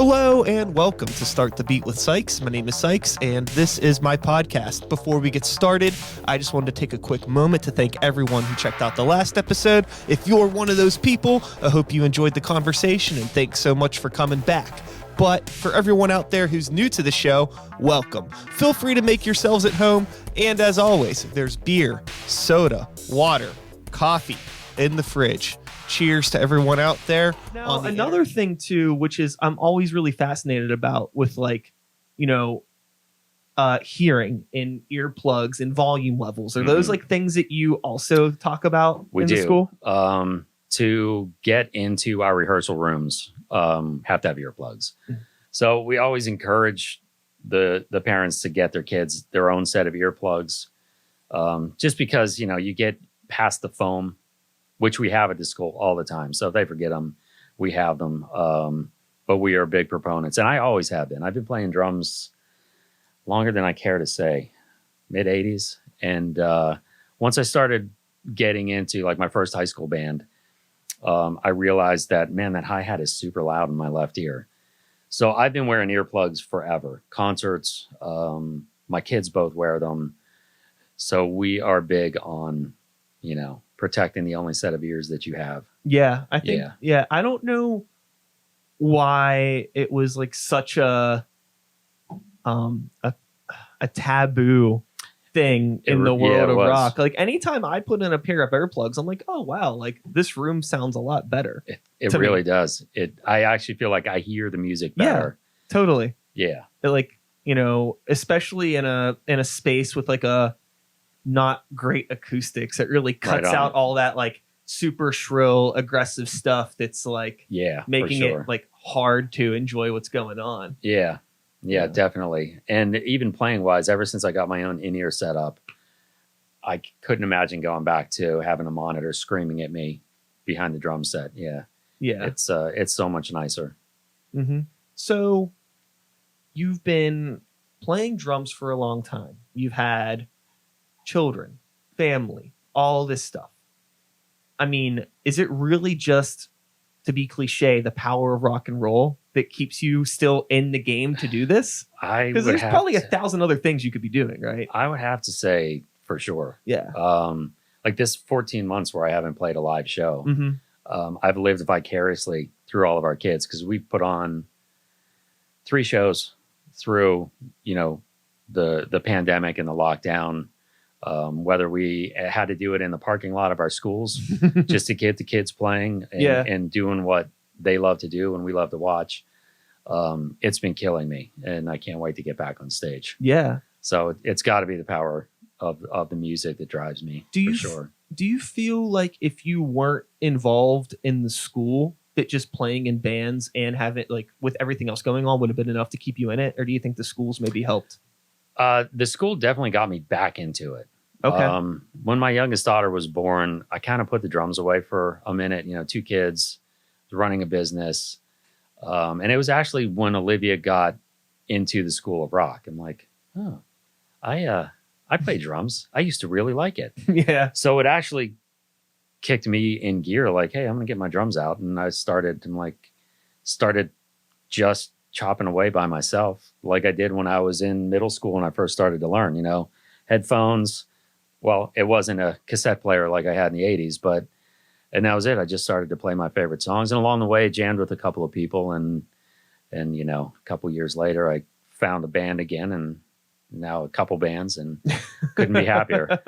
Hello and welcome to Start the Beat with Sykes. My name is Sykes and this is my podcast. Before we get started, I just wanted to take a quick moment to thank everyone who checked out the last episode. If you're one of those people, I hope you enjoyed the conversation and thanks so much for coming back. But for everyone out there who's new to the show, welcome. Feel free to make yourselves at home. And as always, there's beer, soda, water, coffee in the fridge. Cheers to everyone out there. Now, another thing too, which is I'm always really fascinated about with hearing in earplugs and volume levels. Are those like things that you also talk about in the school? To get into our rehearsal rooms, have to have earplugs. So we always encourage the parents to get their kids their own set of earplugs, just because, you get past the foam, which we have at the school all the time. So if they forget them, we have them. But we are big proponents, and I always have been. I've been playing drums longer than I care to say, mid 80s. And once I started getting into like my first high school band, I realized that, man, that hi-hat is super loud in my left ear. So I've been wearing earplugs forever. Concerts, my kids both wear them. So we are big on, protecting the only set of ears that you have. Yeah, I think, I don't know why it was like such a taboo thing in the world of rock. Like anytime I put in a pair of earplugs, I'm like, oh wow, like this room sounds a lot better. It really does. I actually feel like I hear the music better. Yeah, totally. Yeah. Like, especially in a space with like a not great acoustics, it really cuts out all that like super shrill aggressive stuff that's like making it like hard to enjoy what's going on. Yeah, definitely. And even playing wise, ever since I got my own in-ear setup, I couldn't imagine going back to having a monitor screaming at me behind the drum set. It's so much nicer. So you've been playing drums for a long time. You've had children, family, all this stuff. I mean, is it really just, to be cliche, the power of rock and roll that keeps you still in the game to do this? Because there's probably 1,000 other things you could be doing, right? I would have to say for sure. Yeah. Like this 14 months where I haven't played a live show, I've lived vicariously through all of our kids, because we've put on 3 shows through, the pandemic and the lockdown. Whether we had to do it in the parking lot of our schools just to get the kids playing and doing what they love to do and we love to watch. It's been killing me, and I can't wait to get back on stage. Yeah. So it's got to be the power of the music that drives me. For sure. Do you feel like if you weren't involved in the school, that just playing in bands and having like with everything else going on would have been enough to keep you in it? Or do you think the schools maybe helped? The school definitely got me back into it. Okay. When my youngest daughter was born, I kind of put the drums away for a minute. 2 kids, running a business, and it was actually when Olivia got into the School of Rock. I'm like, oh, I play drums. I used to really like it. Yeah. So it actually kicked me in gear. Like, hey, I'm gonna get my drums out, and I started just chopping away by myself, like I did when I was in middle school when I first started to learn. Headphones. Well, it wasn't a cassette player like I had in the 80s, and that was it. I just started to play my favorite songs. And along the way, jammed with a couple of people. And a couple years later, I found a band again, and now a couple bands, and couldn't be happier.